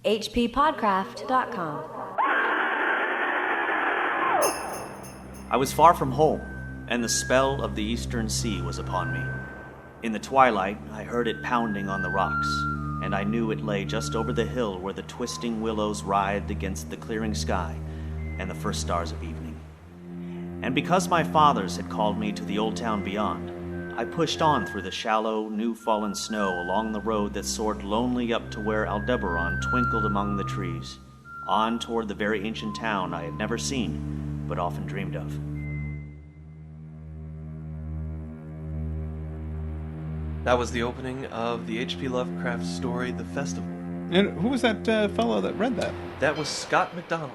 hppodcraft.com. I was far from home, and the spell of the eastern sea was upon me. In the twilight, I heard it pounding on the rocks, and I knew it lay just over the hill where the twisting willows writhed against the clearing sky and the first stars of evening. And because my fathers had called me to the old town beyond, I pushed on through the shallow, new-fallen snow along the road that soared lonely up to where Aldebaran twinkled among the trees, on toward the very ancient town I had never seen, but often dreamed of. That was the opening of the H.P. Lovecraft story, The Festival. And who was that fellow that read that? That was Scott McDonald.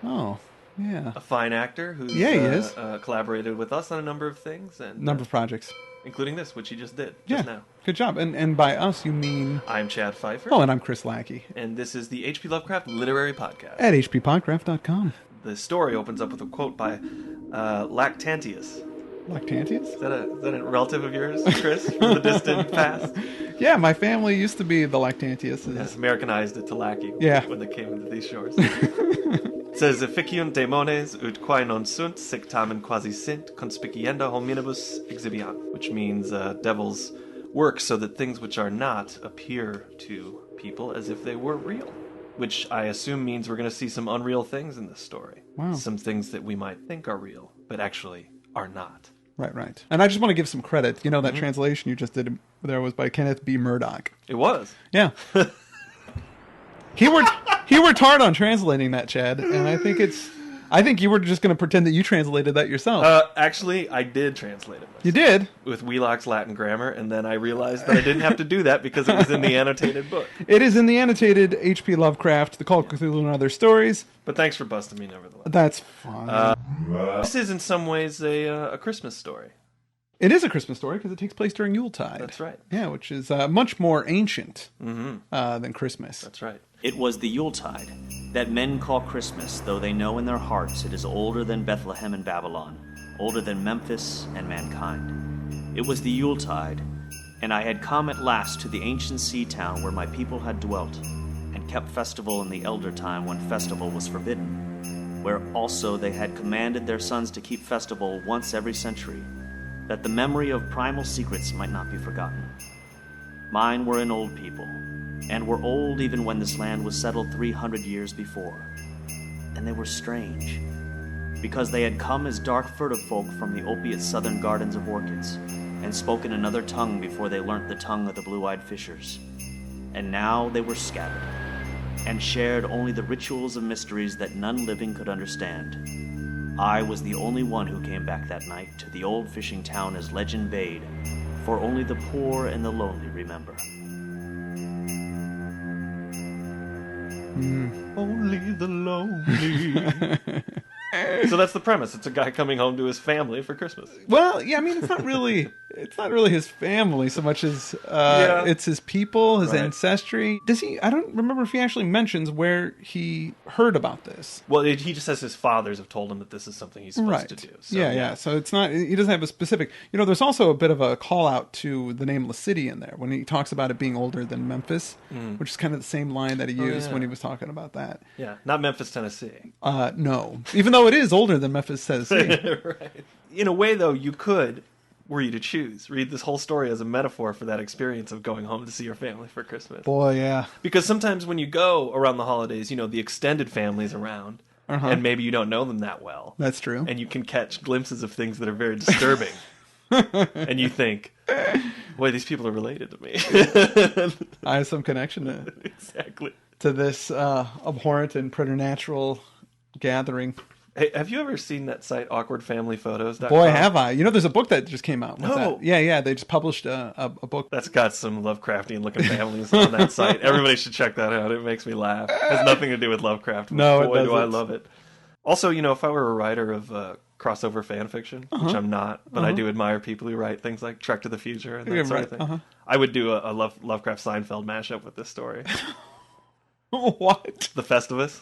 Oh, yeah. A fine actor who's he is. Collaborated with us on a number of things. And Number of projects. Including this, which he just did Yeah, now. good job. And by us, you mean... I'm Chad Pfeiffer. Oh, and I'm Chris Lackey. And this is the H.P. Lovecraft Literary Podcast. At hppodcraft.com. The story opens up with a quote by Lactantius. Lactantius? Is that a relative of yours, Chris, from the distant past? Yeah, my family used to be the Lactantiuses. Yes, Americanized it to Lackey Yeah. when they came into these shores. It says, Efficiunt daemones ut quae non sunt, sic tamen quasi sint, conspicienda hominibus exhibiant, which means devils work so that things which are not appear to people as if they were real. Which I assume means we're going to see some unreal things in this story. Wow. Some things that we might think are real, but actually are not. Right. And I just want to give some credit. You know, that translation you just did there was by Kenneth B. Murdoch. It was. Yeah. He worked hard on translating that, Chad, and I think you were just going to pretend that you translated that yourself. Actually, I did translate it myself. You did? With Wheelock's Latin grammar, and then I realized that I didn't have to do that because it was in the annotated book. It is in the annotated H.P. Lovecraft, The Call of Cthulhu and Other Stories. But thanks for busting me, nevertheless. That's fine. This is in some ways a Christmas story. It is a Christmas story because it takes place during Yuletide. That's right. Yeah, which is much more ancient than Christmas. That's right. It was the Yuletide, that men call Christmas, though they know in their hearts it is older than Bethlehem and Babylon, older than Memphis and mankind. It was the Yuletide, and I had come at last to the ancient sea town where my people had dwelt, and kept festival in the elder time when festival was forbidden, where also they had commanded their sons to keep festival once every century, that the memory of primal secrets might not be forgotten. Mine were an old people, and were old even when this land was settled 300 years before. And they were strange, because they had come as dark furtive folk from the opiate southern gardens of orchids, and spoken another tongue before they learnt the tongue of the blue-eyed fishers. And now they were scattered, and shared only the rituals of mysteries that none living could understand. I was the only one who came back that night to the old fishing town as legend bade, for only the poor and the lonely remember. Only the lonely. So that's the premise. It's a guy coming home to his family for Christmas. Well, yeah, I mean, it's not really his family so much as it's his people, his ancestry. Does he? I don't remember if he actually mentions where he heard about this. Well, he just says his fathers have told him that this is something he's supposed to do. So, yeah. So it's not. He doesn't have a specific. You know, there's also a bit of a call out to the nameless city in there when he talks about it being older than Memphis, which is kind of the same line that he used when he was talking about that. Yeah, not Memphis, Tennessee. No, even though it is older than Memphis, Tennessee. Right. In a way, though, you could, were you to choose, read this whole story as a metaphor for that experience of going home to see your family for Christmas. Boy, yeah. Because sometimes when you go around the holidays, you know, the extended family's around, and maybe you don't know them that well. That's true. And you can catch glimpses of things that are very disturbing. And you think, boy, these people are related to me. I have some connection to this abhorrent and preternatural gathering. Hey, have you ever seen that site, awkwardfamilyphotos.com? Boy, have I. You know, there's a book that just came out. With No. that. Yeah. They just published a book. That's got some Lovecraftian-looking families on that site. Everybody should check that out. It makes me laugh. It has nothing to do with Lovecraft. No, boy, it do I doesn't. love it. Also, you know, if I were a writer of crossover fan fiction, which I'm not, but I do admire people who write things like Trek to the Future and that sort of thing. I would do a Lovecraft Seinfeld mashup with this story. What? The Festivus.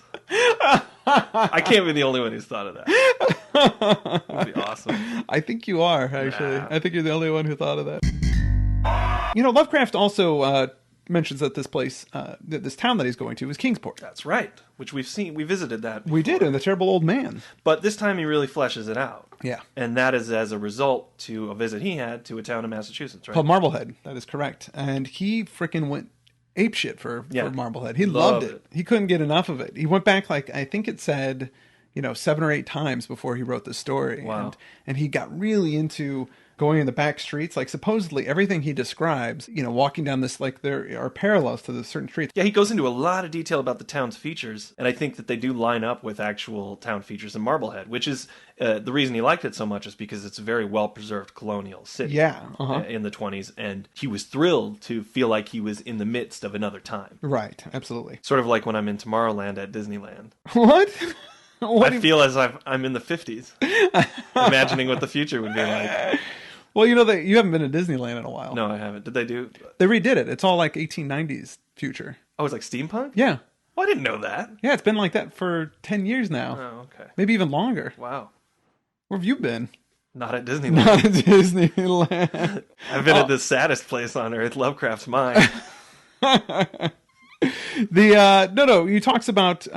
I can't be the only one who's thought of that. It would be awesome. I think you are, actually. I think you're the only one who thought of that. You know, Lovecraft also mentions that this place, this town that he's going to, is Kingsport. That's right, which we've seen. We visited that before. We did, in The Terrible Old Man. But this time he really fleshes it out. Yeah. And that is as a result to a visit he had to a town in Massachusetts, right? Called Marblehead. That is correct. And he freaking went apeshit for Marblehead. He loved it. He couldn't get enough of it. He went back, I think it said, 7 or 8 times before he wrote the story. Wow. And he got really into going in the back streets. Supposedly everything he describes, walking down this, there are parallels to the certain streets. Yeah, he goes into a lot of detail about the town's features, and I think that they do line up with actual town features in Marblehead, which is the reason he liked it so much is because it's a very well-preserved colonial city in the 20s, and he was thrilled to feel like he was in the midst of another time. Right, absolutely. Sort of like when I'm in Tomorrowland at Disneyland. What? I feel as if I'm in the 50s, imagining what the future would be like. Well, you haven't been to Disneyland in a while. No, I haven't. Did they do? They redid it. It's all 1890s future. Oh, it's like steampunk? Yeah. Oh, I didn't know that. Yeah, it's been like that for 10 years now. Oh, okay. Maybe even longer. Wow. Where have you been? Not at Disneyland. Not at Disneyland. I've been at the saddest place on earth, Lovecraft's Mine. He talks about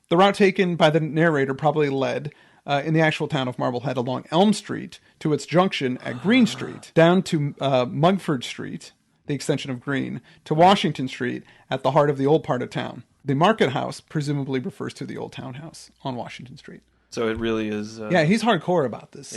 the route taken by the narrator probably led in the actual town of Marblehead along Elm Street to its junction at Green Street, down to Mugford Street, the extension of Green, to Washington Street at the heart of the old part of town. The market house presumably refers to the old townhouse on Washington Street. So it really is... he's hardcore about this,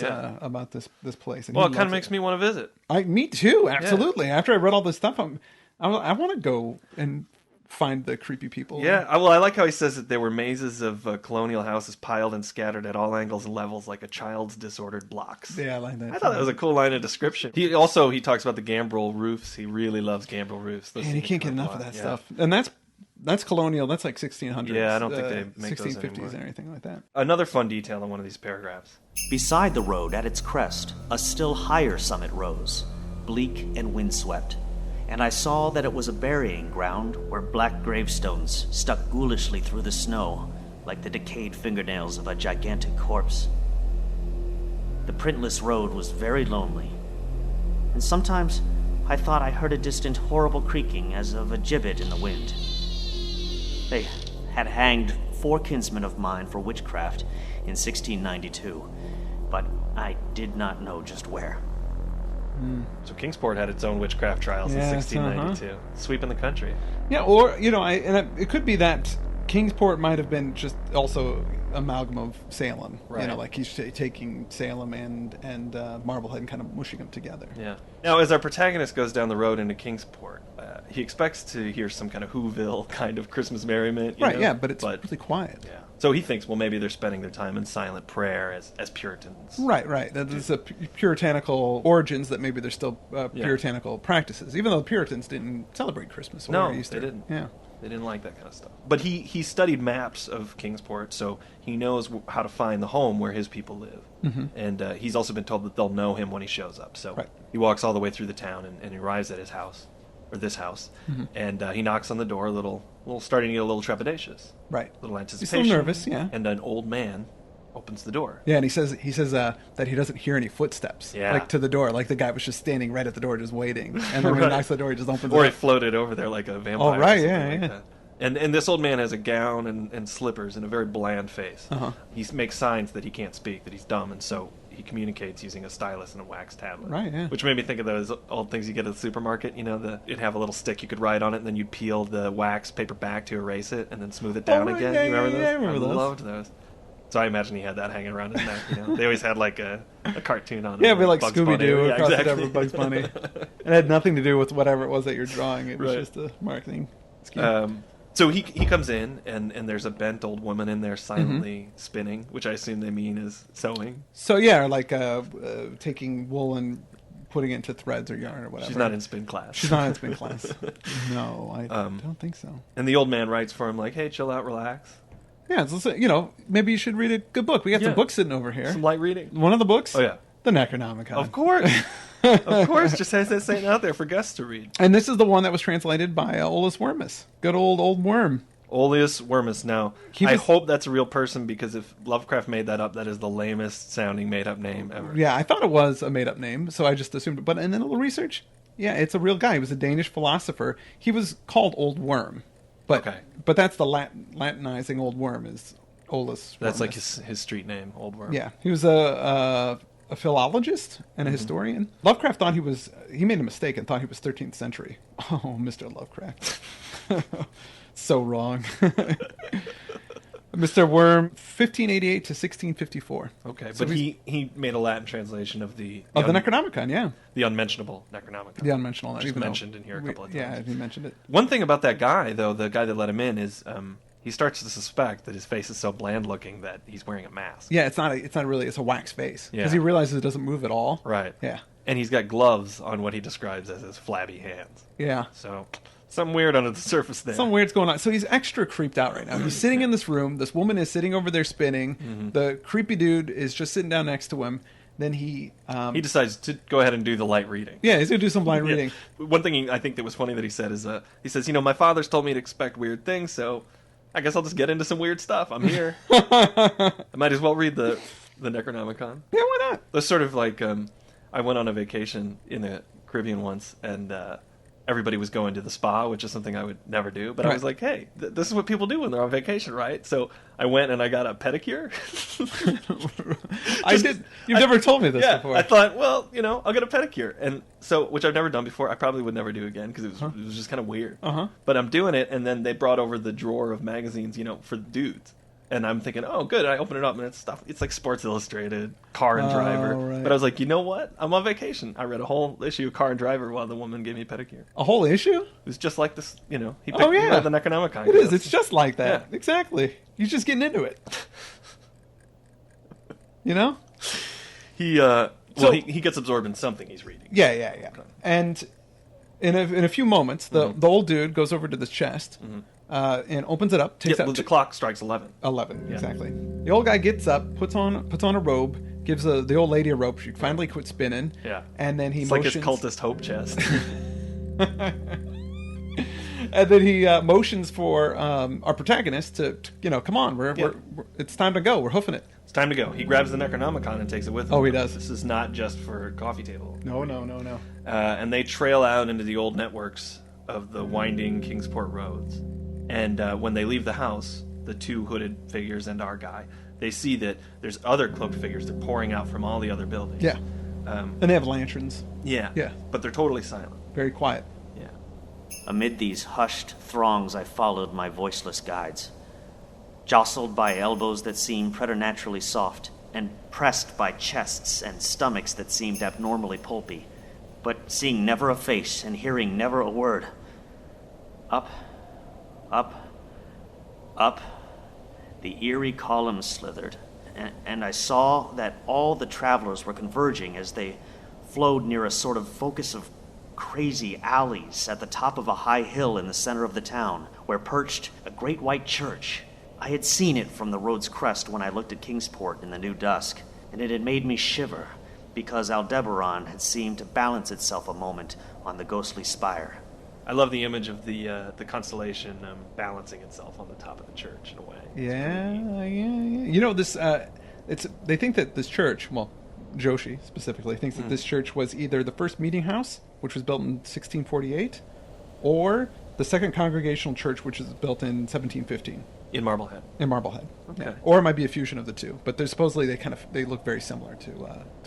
this place. And well, it kind of makes me want to visit. Me too, absolutely. Yeah. After I read all this stuff, I want to go and find the creepy people. Yeah, well, I like how he says that there were mazes of colonial houses piled and scattered at all angles and levels like a child's disordered blocks. Yeah, I like that. I thought that was a cool line of description. He talks about the gambrel roofs. He really loves gambrel roofs. And he can't get enough of that stuff. And that's colonial. That's like 1600s. Yeah, I don't think they make 1650s those or anything like that. Another fun detail in one of these paragraphs. Beside the road, at its crest, a still higher summit rose, bleak and windswept, and I saw that it was a burying ground where black gravestones stuck ghoulishly through the snow like the decayed fingernails of a gigantic corpse. The printless road was very lonely, and sometimes I thought I heard a distant horrible creaking as of a gibbet in the wind. They had hanged 4 kinsmen of mine for witchcraft in 1692, but I did not know just where. So Kingsport had its own witchcraft trials in 1692, sweeping the country. Yeah, or it could be that Kingsport might have been just also amalgam of Salem. Right. Like he's taking Salem and Marblehead and kind of mushing them together. Yeah. Now, as our protagonist goes down the road into Kingsport, he expects to hear some kind of Whoville kind of Christmas merriment. Right. Yeah, but it's really quiet. Yeah. So he thinks, well, maybe they're spending their time in silent prayer as Puritans. Right. There's a puritanical origins that maybe there's still puritanical practices, even though the Puritans didn't celebrate Christmas or Easter. They didn't. Yeah. They didn't like that kind of stuff. But he studied maps of Kingsport, so he knows how to find the home where his people live. Mm-hmm. And he's also been told that they'll know him when he shows up. So he walks all the way through the town and he arrives at his house, or this house, and he knocks on the door, starting to get a little trepidatious. Right. A little anticipation. He's a little nervous, yeah. And an old man opens the door. Yeah, and he says that he doesn't hear any footsteps, to the door, like the guy was just standing right at the door just waiting, and then when he knocks the door, he just opens it. Or he floated over there like a vampire. Oh, right, yeah. And this old man has a gown and slippers and a very bland face. Uh-huh. He makes signs that he can't speak, that he's dumb, and so he communicates using a stylus and a wax tablet. Right, yeah. Which made me think of those old things you get at the supermarket. It'd have a little stick you could write on it, and then you'd peel the wax paper back to erase it, and then smooth it down again. Yeah, you remember those? Yeah, I remember those. I loved those. So I imagine he had that hanging around his neck. They always had like a cartoon on it. Yeah, it'd be like Bugs Scooby-Doo Bunny. across the top of Bugs Bunny. It had nothing to do with whatever it was that you're drawing. It was just a marketing scheme. So he comes in, and there's a bent old woman in there silently spinning, which I assume they mean is sewing. So yeah, like taking wool and putting it into threads or yarn or whatever. She's not in spin class. She's not in spin class. No, I don't think so. And the old man writes for him like, hey, chill out, relax. Yeah, so, maybe you should read a good book. We got some books sitting over here. Some light reading. One of the books? Oh, yeah. The Necronomicon. Of course. Of course, just has that sitting out there for Gus to read. And this is the one that was translated by Olaus Wormus. Good old worm. Olaus Wormus. Now, I hope that's a real person, because if Lovecraft made that up, that is the lamest sounding made up name ever. Yeah, I thought it was a made up name, so I just assumed it. But in a little research, Yeah, it's a real guy. He was a Danish philosopher. He was called Old Worm, but Okay. but that's the Latinizing Old Worm is Olus. That's like Wormus. his street name, Old Worm. Yeah, he was a philologist and a historian. Lovecraft thought he made a mistake and thought he was 13th century. Oh, Mr. Lovecraft. So wrong. Mr. Worm, 1588 to 1654. Okay, So but he made a Latin translation of the the Necronomicon, yeah. the unmentionable Necronomicon. The unmentionable. Just even though mentioned in here a couple of Yeah, times. he mentioned it. One thing about that guy, though, the guy that let him in, is he starts to suspect that his face is so bland looking that he's wearing a mask. Yeah, it's not really, it's a wax face. Yeah. Because he realizes it doesn't move at all. Right. Yeah. And he's got gloves on what he describes as his flabby hands. Yeah. So, something weird under the surface there. Something weird's going on. So he's extra creeped out right now. He's sitting in this room. This woman is sitting over there spinning. Mm-hmm. The creepy dude is just sitting down next to him. Then he He decides to go ahead and do the light reading. yeah, he's going to do some blind reading. One thing I think that was funny that he said is, he says, my father's told me to expect weird things, so I guess I'll just get into some weird stuff. I'm here. I might as well read the Necronomicon. Yeah, why not? That's sort of like, I went on a vacation in the Caribbean once, and everybody was going to the spa, which is something I would never do. But I Right. was like, hey, this is what people do when they're on vacation, right? So I went and I got a pedicure. I did. You've never told me this Yeah, before. I thought, well, I'll get a pedicure, and so which I've never done before. I probably would never do again because it was just kind of weird. Uh-huh. But I'm doing it, and then they brought over the drawer of magazines, for dudes, and I'm thinking, oh, good. I open it up, and it's stuff. It's like Sports Illustrated, Car and Driver. right. But I was like, you know what? I'm on vacation. I read a whole issue of Car and Driver while the woman gave me a pedicure. It A whole issue? was just like this, he picked Oh, yeah. the Necronomicon. It is. It's just like that. Yeah. Exactly. You're just getting into it. You know? He So- he gets absorbed in something he's reading. Yeah. And in a few moments, the old dude goes over to the chest and opens it up, takes Yeah, out the clock strikes 11. 11 exactly. The old guy gets up, puts on a robe, gives the old lady a rope. She finally quits spinning. Yeah. And then he It's motions. like his cultist hope chest. And then he motions for our protagonist to come on, we're it's time to go. We're hoofing it. It's time to go. He grabs the Necronomicon and takes it with him. Oh, he does. This is not just for coffee table. No. And they trail out into the old networks of the winding Kingsport roads. And when they leave the house, the two hooded figures and our guy, they see that there's other cloaked figures. They're pouring out from all the other buildings. Yeah. And they have lanterns. Yeah. Yeah. But they're totally silent. Very quiet. Yeah. Amid these hushed throngs, I followed my voiceless guides, jostled by elbows that seemed preternaturally soft, and pressed by chests and stomachs that seemed abnormally pulpy, but seeing never a face and hearing never a word. Up, up, up, the eerie columns slithered, and I saw that all the travelers were converging as they flowed near a sort of focus of crazy alleys at the top of a high hill in the center of the town, where perched a great white church. I had seen it from the road's crest when I looked at Kingsport in the new dusk, and it had made me shiver, because Aldebaran had seemed to balance itself a moment on the ghostly spire. I love the image of the constellation balancing itself on the top of the church in a way. It's Yeah. pretty neat. This they think that this church, well, Joshi specifically thinks that this church was either the first meeting house, which was built in 1648, or the second congregational church, which was built in 1715 In Marblehead. in Marblehead. Okay. Yeah. Or it might be a fusion of the two, but they're supposedly they look very similar to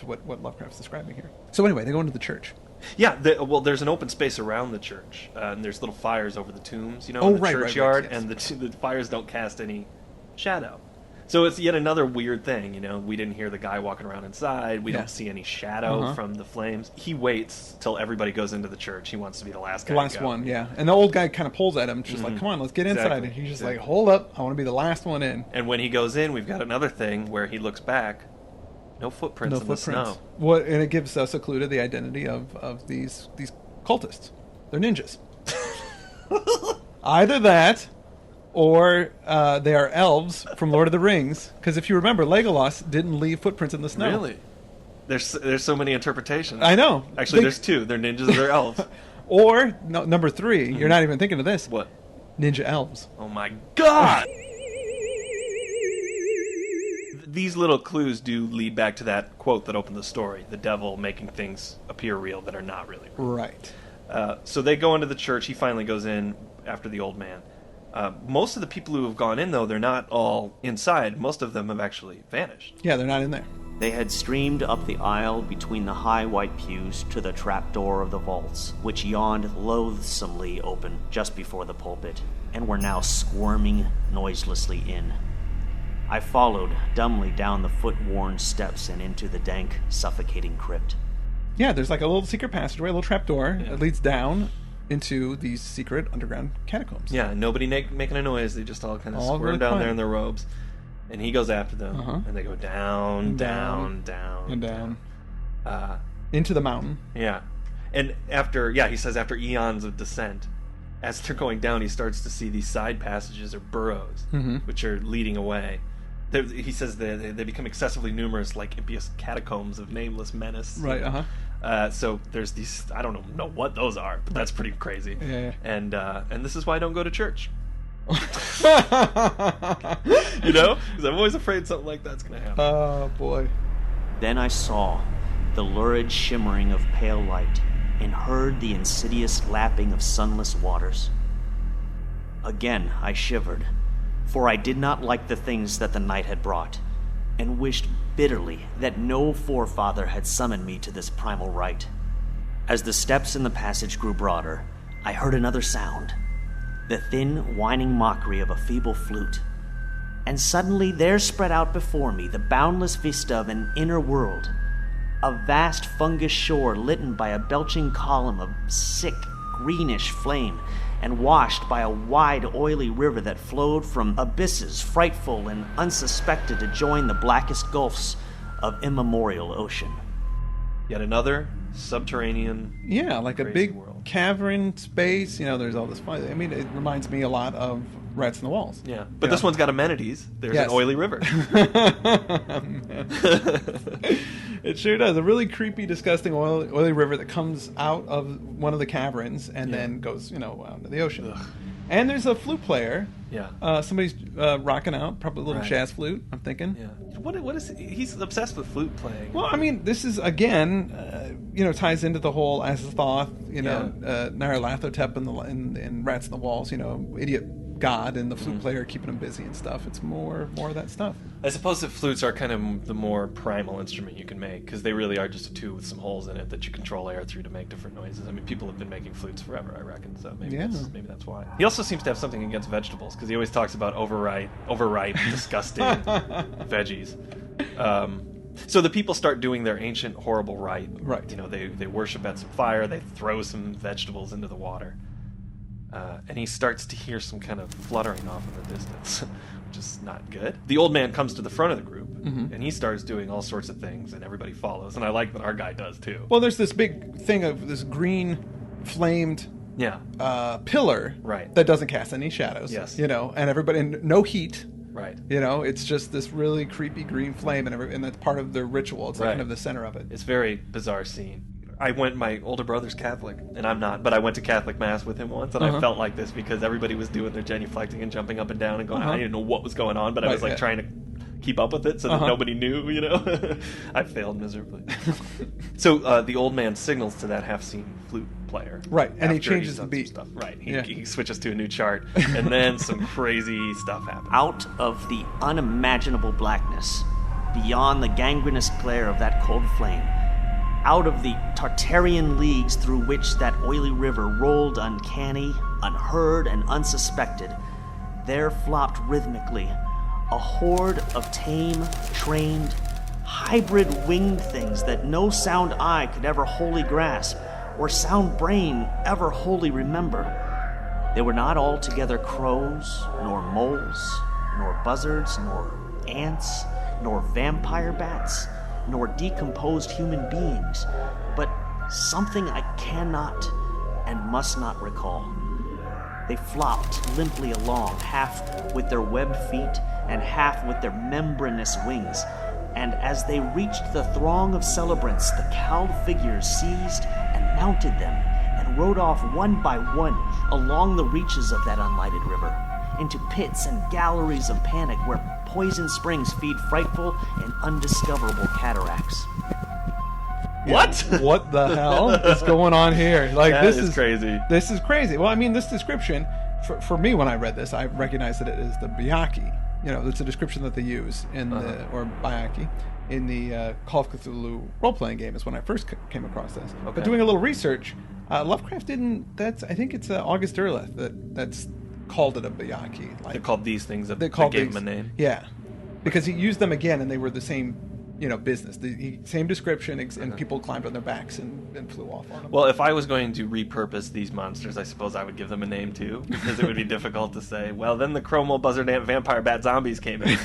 what Lovecraft's describing here. So anyway, they go into the church. Yeah, there's an open space around the church, and there's little fires over the tombs, in the right, churchyard, yes. and the fires don't cast any shadow. So it's yet another weird thing, We didn't hear the guy walking around inside. We Yeah. don't see any shadow Uh-huh. from the flames. He waits till everybody goes into the church. He wants to be the last guy. The last to go. one, yeah. And the old guy kind of pulls at him, just like, come on, let's get inside. Exactly. And he's just Exactly. like, hold up, I want to be the last one in. And when he goes in, we've got another thing where he looks back. No footprints No in footprints. the snow. What, and it gives us a clue to the identity of these cultists. They're ninjas. Either that, or they are elves from Lord of the Rings. Because if you remember, Legolas didn't leave footprints in the snow. Really? There's so many interpretations. I know. Actually, there's two. They're ninjas or they're elves. Or number 3, you're not even thinking of this. What? Ninja elves. Oh my god! these little clues do lead back to that quote that opened the story: the devil making things appear real that are not really real. Right. So they go into the church. He finally goes in after the old man. Most of the people who have gone in, though, they're not all inside. Most of them have actually vanished. Yeah, they're not in there. They had streamed up the aisle between the high white pews to the trapdoor of the vaults, which yawned loathsomely open just before the pulpit, and were now squirming noiselessly in. I followed dumbly down the foot-worn steps and into the dank, suffocating crypt. Yeah, there's like a little secret passageway, a little trapdoor that leads down into these secret underground catacombs. Yeah, nobody making a noise. They just all kind of All squirm really down quiet. there in their robes. And he goes after them, and they go down, down, down, And down. Uh, Into the mountain. yeah. And he says after eons of descent, as they're going down, he starts to see these side passages or burrows, which are leading away. He says they become excessively numerous, like impious catacombs of nameless menace. Right, So there's these, I don't know what those are, but that's pretty crazy. Yeah. And this is why I don't go to church. You know? Because I'm always afraid something like that's going to happen. Oh, boy. Then I saw the lurid shimmering of pale light and heard the insidious lapping of sunless waters. Again I shivered, for I did not like the things that the night had brought, and wished bitterly that no forefather had summoned me to this primal rite. As the steps in the passage grew broader, I heard another sound, the thin, whining mockery of a feeble flute. And suddenly there spread out before me the boundless vista of an inner world, a vast fungus shore litten by a belching column of sick, greenish flame, and washed by a wide, oily river that flowed from abysses frightful and unsuspected to join the blackest gulfs of immemorial ocean. Yet another subterranean. Yeah, like a Crazy big world. cavern space. You know, there's all this fun. I mean, it reminds me a lot of Rats in the Walls. Yeah. But this one's got amenities. There's Yes. an oily river. It sure does. A really creepy, disgusting, oily river that comes out of one of the caverns and then goes, out into the ocean. Ugh. And there's a flute player. Yeah. Somebody's rocking out, probably a little Right. jazz flute, I'm thinking. Yeah. What is he's obsessed with flute playing. Well, I mean, this is, again, ties into the whole Azathoth, Nyarlathotep in Rats in the Walls, idiot god and the flute player keeping him busy and stuff. It's more of that stuff. I suppose that flutes are kind of the more primal instrument you can make, because they really are just a tube with some holes in it that you control air through to make different noises. I mean, people have been making flutes forever, I reckon, so maybe that's why. He also seems to have something against vegetables, because he always talks about overripe, disgusting veggies. So the people start doing their ancient, horrible rite. Right. They worship at some fire, they throw some vegetables into the water. And he starts to hear some kind of fluttering off in the distance, which is not good. The old man comes to the front of the group, and he starts doing all sorts of things, and everybody follows. And I like that our guy does, too. Well, there's this big thing of this green flamed Yeah. pillar Right. that doesn't cast any shadows. Yes. And everybody, and no heat. Right. It's just this really creepy green flame, and that's part of the ritual. It's like Right. kind of the center of it. It's a very bizarre scene. My older brother's Catholic, and I'm not, but I went to Catholic Mass with him once, and I felt like this because everybody was doing their genuflecting and jumping up and down and going, I didn't know what was going on, but I was Right, trying to keep up with it so that nobody knew, I failed miserably. So the old man signals to that half-seen flute player. Right, and he after changes he's the done beat. some stuff. Right, Yeah. he switches to a new chart, and then some crazy stuff happens. Out of the unimaginable blackness, beyond the gangrenous glare of that cold flame, out of the Tartarian leagues through which that oily river rolled uncanny, unheard, and unsuspected, there flopped rhythmically a horde of tame, trained, hybrid winged things that no sound eye could ever wholly grasp, or sound brain ever wholly remember. They were not altogether crows, nor moles, nor buzzards, nor ants, nor vampire bats, nor decomposed human beings, but something I cannot and must not recall. They flopped limply along, half with their webbed feet and half with their membranous wings, and as they reached the throng of celebrants, the cowled figures seized and mounted them and rode off one by one along the reaches of that unlighted river, into pits and galleries of panic where poison springs feed frightful and undiscoverable cataracts. What? What the hell is going on here? Like, That this is crazy. This is crazy. Well, I mean, this description, for me, when I read this, I recognized that it is the Byakhee. You know, it's a description that they use in the, or Byakhee, in the Call of Cthulhu role-playing game is when I first came across this. Okay. But doing a little research, Lovecraft didn't, I think it's August Derleth that's called it a Byakhee. Like, They called these things, they they called gave these- him a name. Yeah. Because he used them again and they were the same, business. Same description, and people climbed on their backs and flew off on them. Well, if I was going to repurpose these monsters, I suppose I would give them a name too, because it would be difficult to say, well, then the Chromo Buzzard Ant Vampire Bat Zombies came in.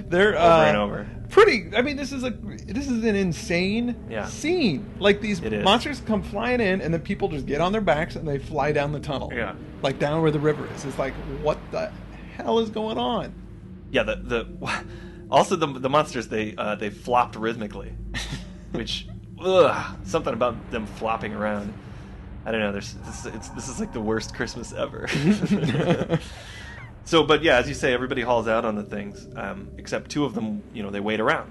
They're Over and over. pretty. I mean, this is an insane Yeah. scene. Like, these It is. monsters come flying in, and then people just get on their backs and they fly down the tunnel. Yeah. Like down where the river is. It's like, what the hell is going on? Yeah, also the monsters they flopped rhythmically, which something about them flopping around. I don't know. This is like the worst Christmas ever. So, but yeah, as you say, everybody hauls out on the things, except two of them. They wait around,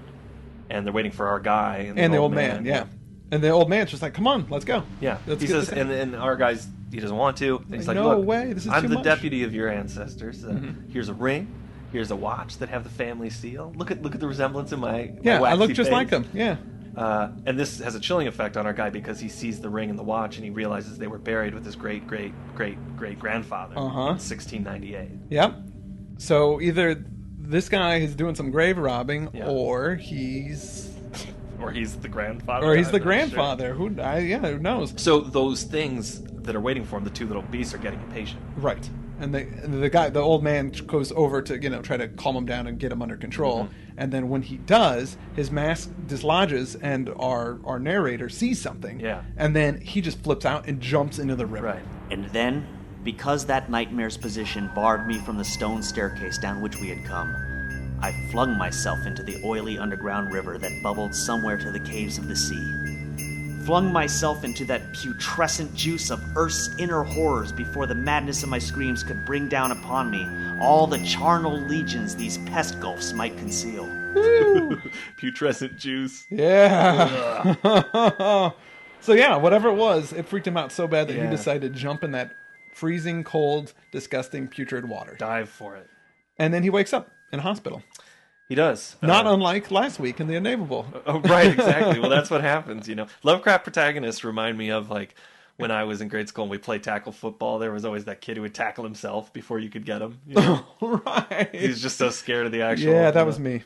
and they're waiting for our guy And the old man, yeah. And the old man's just like, come on, let's go. Yeah, Let's he get says, this in." and our guy's, he doesn't want to. And he's Like, like, "No look, way, this is I'm too the much." deputy of your ancestors. Here's a ring. Here's a watch that have the family seal. Look at the resemblance in my Yeah, I look waxy just face." like him. Yeah. And this has a chilling effect on our guy because he sees the ring and the watch and he realizes they were buried with his great grandfather in 1698. Yep. So either this guy is doing some grave robbing, Yeah. or he's Or he's the grandfather. the I'm not sure. grandfather. Who knows? So those things that are waiting for him, the two little beasts, are getting impatient. Right. And the old man goes over to try to calm him down and get him under control. Mm-hmm. And then when he does, his mask dislodges, and our narrator sees something. Yeah. And then he just flips out and jumps into the river. Right. And then, because that nightmare's position barred me from the stone staircase down which we had come, I flung myself into the oily underground river that bubbled somewhere to the caves of the sea. Flung myself into that putrescent juice of Earth's inner horrors before the madness of my screams could bring down upon me all the charnel legions these pest gulfs might conceal. Putrescent juice. Yeah. So yeah, whatever it was, it freaked him out so bad that he Yeah. decided to jump in that freezing, cold, disgusting, putrid water. Dive for it. And then he wakes up in a hospital. He does. Not unlike last week in The Unnameable. Oh, right, exactly. Well, that's what happens, Lovecraft protagonists remind me of, like, when I was in grade school and we played tackle football, there was always that kid who would tackle himself before you could get him. Right. He's just so scared of the actual... Yeah, that was me.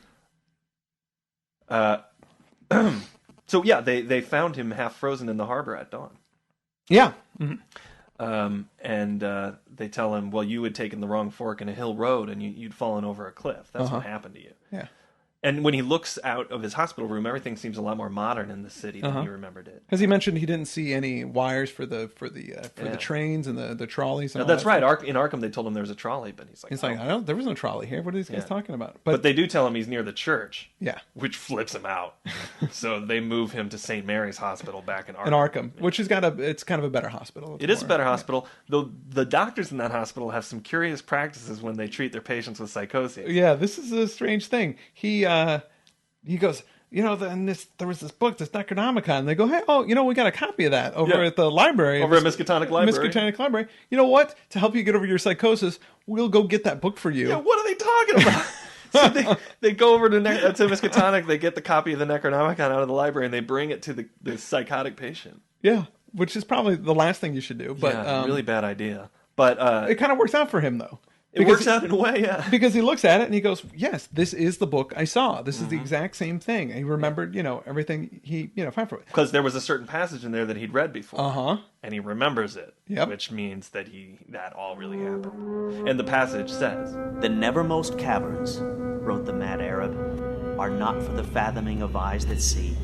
So, yeah, they found him half frozen in the harbor at dawn. Yeah. And they tell him, well, you had taken the wrong fork in a hill road and you'd fallen over a cliff. That's what happened to you. Yeah. And when he looks out of his hospital room, everything seems a lot more modern in the city than he remembered it. Because he mentioned he didn't see any wires for the Yeah. trains and the trolleys. And No, all that's that right. stuff. In Arkham, they told him there was a trolley, but he's like, He's like, there was no trolley here. What are these guys Yeah. talking about? But they do tell him he's near the church, yeah, which flips him out. So they move him to St. Mary's Hospital back in Arkham. in Arkham, which has it's kind of a better hospital. It is a better hospital, though the doctors in that hospital have some curious practices when they treat their patients with psychosis. Yeah, this is a strange thing. He goes, there was this book, this Necronomicon, and they go, hey, we got a copy of that over Yeah. at the library. Over at Miskatonic Library. Miskatonic Library. You know what? To help you get over your psychosis, we'll go get that book for you. Yeah, what are they talking about? So they go over to Miskatonic, they get the copy of the Necronomicon out of the library, and they bring it to the psychotic patient. Yeah, which is probably the last thing you should do. But Yeah, really bad idea. But it kind of works out for him, though. it works out in a way, yeah. Because he looks at it and he goes, yes, this is the book I saw. This is the exact same thing. And he remembered, everything he, found from it. Because there was a certain passage in there that he'd read before. Uh-huh. And he remembers it. Yep. Which means that that all really happened. And the passage says, The nevermost caverns, wrote the mad Arab, are not for the fathoming of eyes that see,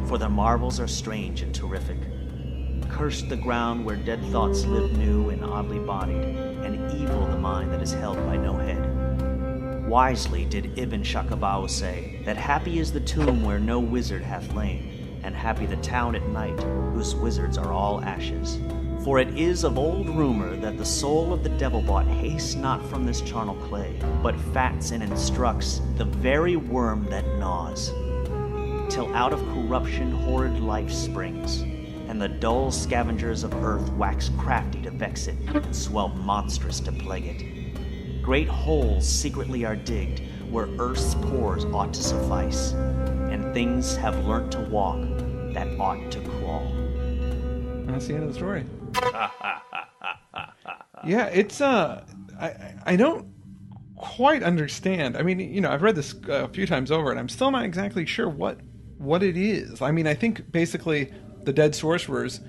for their marvels are strange and terrific. Cursed the ground where dead thoughts live new and oddly bodied, and evil the mind that is held by no head. Wisely did Ibn Shakabao say that happy is the tomb where no wizard hath lain, and happy the town at night whose wizards are all ashes. For it is of old rumor that the soul of the devil-bought hastes not from this charnel clay, but fats and instructs the very worm that gnaws, till out of corruption horrid life springs, and the dull scavengers of earth wax crafty to vex it, and swell monstrous to plague it. Great holes secretly are digged, where earth's pores ought to suffice, and things have learnt to walk that ought to crawl. And that's the end of the story. Yeah, it's I don't quite understand. I mean, you know, I've read this a few times over, and I'm still not exactly sure what it is. I mean, I think basically the dead sorcerers,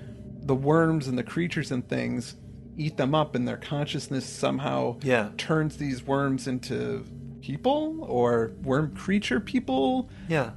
the worms and the creatures and things, eat them up, and their consciousness somehow turns these worms into people, or worm creature people,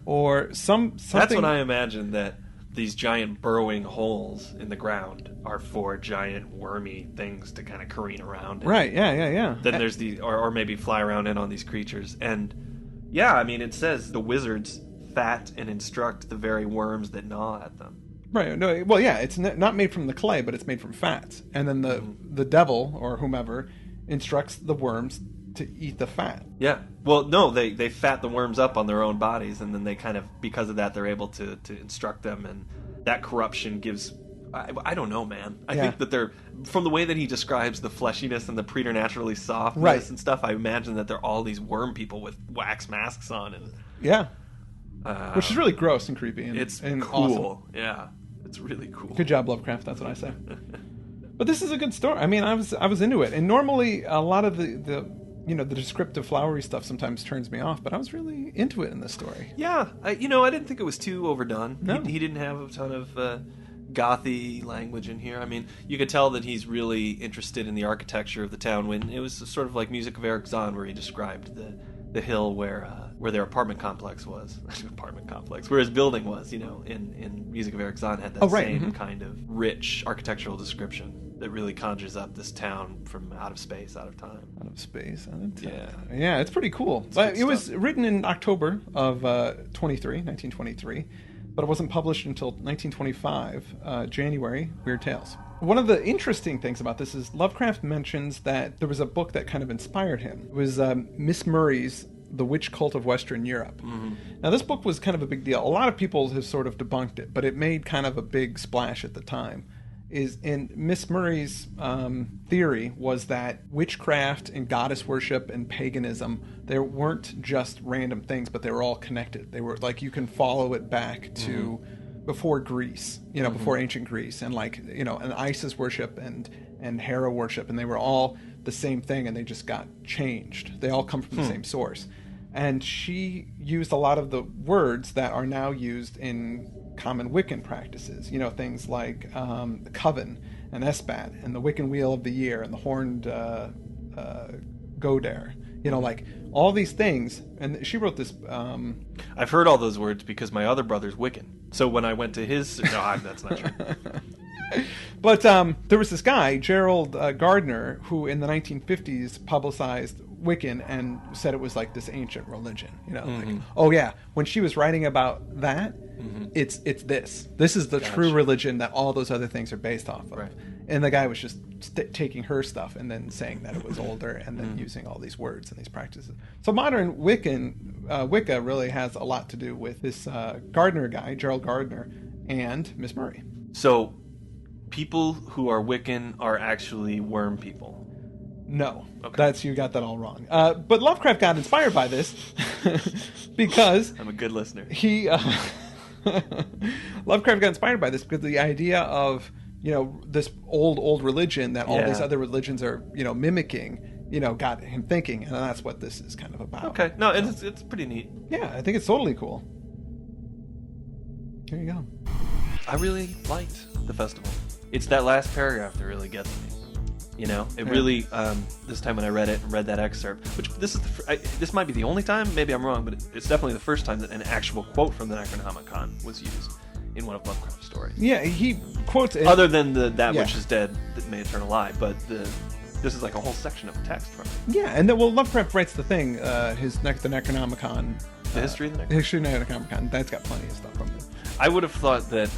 or something. That's what I imagine, that these giant burrowing holes in the ground are for giant wormy things to kind of careen around in. Right, yeah. Then there's the, or maybe fly around in on these creatures. And yeah, I mean, it says the wizards fat and instruct the very worms that gnaw at them. Right, no, well, yeah, it's not made from the clay, but it's made from fats. And then the devil, or whomever, instructs the worms to eat the fat. Yeah. Well, no, they fat the worms up on their own bodies, and then they kind of, because of that, they're able to instruct them, and that corruption gives... I don't know, man. I think that they're... From the way that he describes the fleshiness and the preternaturally softness and stuff, I imagine that they're all these worm people with wax masks on. And yeah. Which is really gross and creepy. And, it's and cool. Awesome. Yeah. It's really cool. Good job, Lovecraft. That's what I say. But this is a good story. I mean, I was into it. And normally, a lot of the descriptive flowery stuff sometimes turns me off, but I was really into it in this story. Yeah, I didn't think it was too overdone. No. He didn't have a ton of gothy language in here. I mean, you could tell that he's really interested in the architecture of the town, when it was sort of like Music of Eric Zahn, where he described the hill where their apartment complex was. Where his building was, in Music of Eric Zahn had that same kind of rich architectural description that really conjures up this town from out of space, out of time. Out of space, out of time. Yeah. Yeah, it's pretty cool. But it was written in October of 1923, but it wasn't published until 1925, January, Weird Tales. One of the interesting things about this is Lovecraft mentions that there was a book that kind of inspired him. It was Miss Murray's The Witch Cult of Western Europe. Mm-hmm. Now, this book was kind of a big deal. A lot of people have sort of debunked it, but it made kind of a big splash at the time. In Miss Murray's theory was that witchcraft and goddess worship and paganism, they weren't just random things, but they were all connected. They were like, you can follow it back to before Greece, before ancient Greece, and and Isis worship and Hera worship, and they were all the same thing, and they just got changed. They all come from the same source. And she used a lot of the words that are now used in common Wiccan practices, things like the Coven and Esbat and the Wiccan Wheel of the Year and the Horned Godare, like all these things. And she wrote this. I've heard all those words because my other brother's Wiccan. So when I went to his, that's not true. But there was this guy, Gerald Gardner, who in the 1950s publicized Wiccan and said it was like this ancient religion. Like, oh yeah, when she was writing about that, it's this. This is the true religion that all those other things are based off of. Right. And the guy was just taking her stuff and then saying that it was older and then using all these words and these practices. So modern Wicca really has a lot to do with this Gardner guy, Gerald Gardner, and Miss Murray. So people who are Wiccan are actually worm people. No, you got that all wrong. But Lovecraft got inspired by this because I'm a good listener. Lovecraft got inspired by this because the idea of this old religion that all these other religions are mimicking got him thinking, and that's what this is kind of about. Okay, no, it's pretty neat. Yeah, I think it's totally cool. There you go. I really liked the festival. It's that last paragraph that really gets me. Really, this time when I read it and read that excerpt, which this might be the only time, maybe I'm wrong, but it's definitely the first time that an actual quote from the Necronomicon was used in one of Lovecraft's stories. Yeah, he quotes it. Other than that which is dead that may turn alive, but this is like a whole section of text from it. Yeah, and then Lovecraft writes the thing, the Necronomicon. The history of the Necronomicon? History of the Necronomicon. That's got plenty of stuff from it. I would have thought that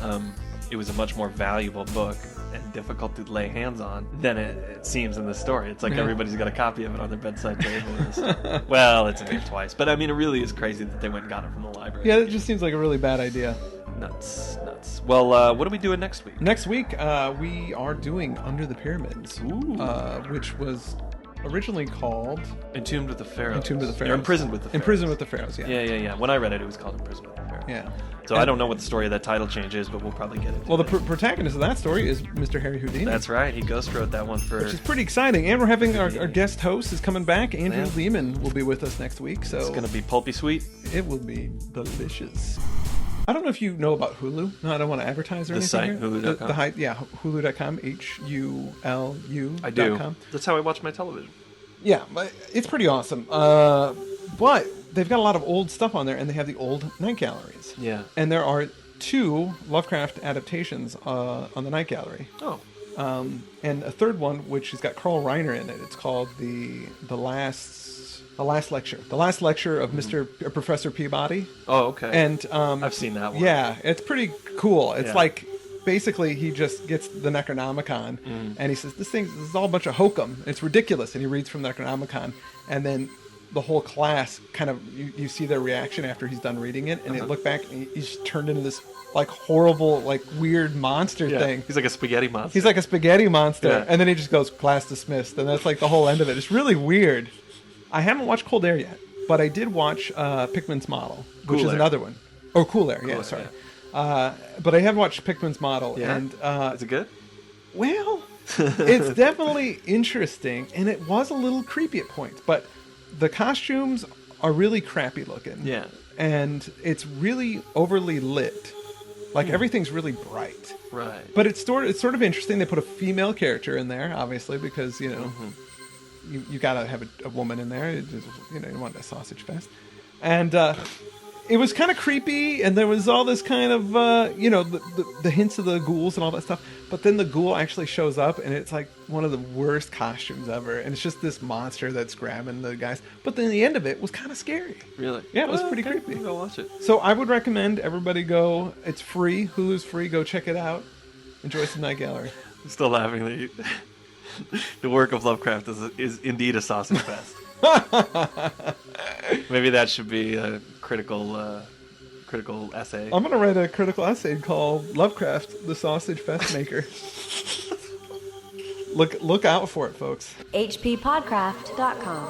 it was a much more valuable book and difficult to lay hands on than it seems in the story. It's like everybody's got a copy of it on their bedside table. Well, it's in there twice. But I mean, it really is crazy that they went and got it from the library. Yeah, it just seems like a really bad idea. Nuts. Well, what are we doing next week? Next week, we are doing Under the Pyramids, which was originally called Entombed with the Pharaohs. Entombed with the Pharaohs. Or Imprisoned with the Pharaohs. Imprisoned with the Pharaohs, yeah. Yeah. When I read it, it was called Imprisoned with the Pharaohs. Yeah. So I don't know what the story of that title change is, but we'll probably get it. Well, the protagonist of that story is Mr. Harry Houdini. That's right. He ghost wrote that one for... Which is pretty exciting. And we're having our guest host is coming back. Andrew Lehman will be with us next week. So it's going to be pulpy sweet. It will be delicious. I don't know if you know about Hulu. No, I don't want to advertise or anything. Site, here. Hulu.com. Hulu.com. HULU.com. I do. That's how I watch my television. Yeah, but it's pretty awesome. But they've got a lot of old stuff on there, and they have the old night galleries. Yeah. And there are 2 Lovecraft adaptations on the night gallery. Oh. And a third one, which has got Carl Reiner in it. It's called the last lecture. The last lecture of Professor Peabody. Oh, okay. And I've seen that one. Yeah, it's pretty cool. It's like basically he just gets the Necronomicon and he says this is all a bunch of hokum. It's ridiculous, and he reads from the Necronomicon, and then the whole class kind of you see their reaction after he's done reading it, and they look back and he's turned into this like horrible, like weird monster thing. He's like a spaghetti monster. He's like a spaghetti monster, Yeah. and then he just goes class dismissed, and that's like the whole end of it. It's really weird. I haven't watched Cold Air yet, but I did watch Pickman's Model, which is another one. Oh, Cool Air, yeah, sorry. But I have watched Pickman's Model, and is it good? well, it's definitely interesting, and it was a little creepy at points, but the costumes are really crappy looking. Yeah. And it's really overly lit. Like everything's really bright. Right. But it's sort of interesting. They put a female character in there, obviously, because you gotta have a woman in there. You want a sausage fest, and it was kind of creepy. And there was all this kind of the hints of the ghouls and all that stuff. But then the ghoul actually shows up, and it's like one of the worst costumes ever. And it's just this monster that's grabbing the guys. But then the end of it was kind of scary. Really? Yeah, it was pretty creepy. Go watch it. So I would recommend everybody go. It's free. Hulu's free. Go check it out. Enjoy some night gallery. I'm still laughing that the work of Lovecraft is indeed a sausage fest. Maybe that should be a critical essay. I'm going to write a critical essay called Lovecraft, the Sausage Fest Maker. Look out for it, folks. hppodcraft.com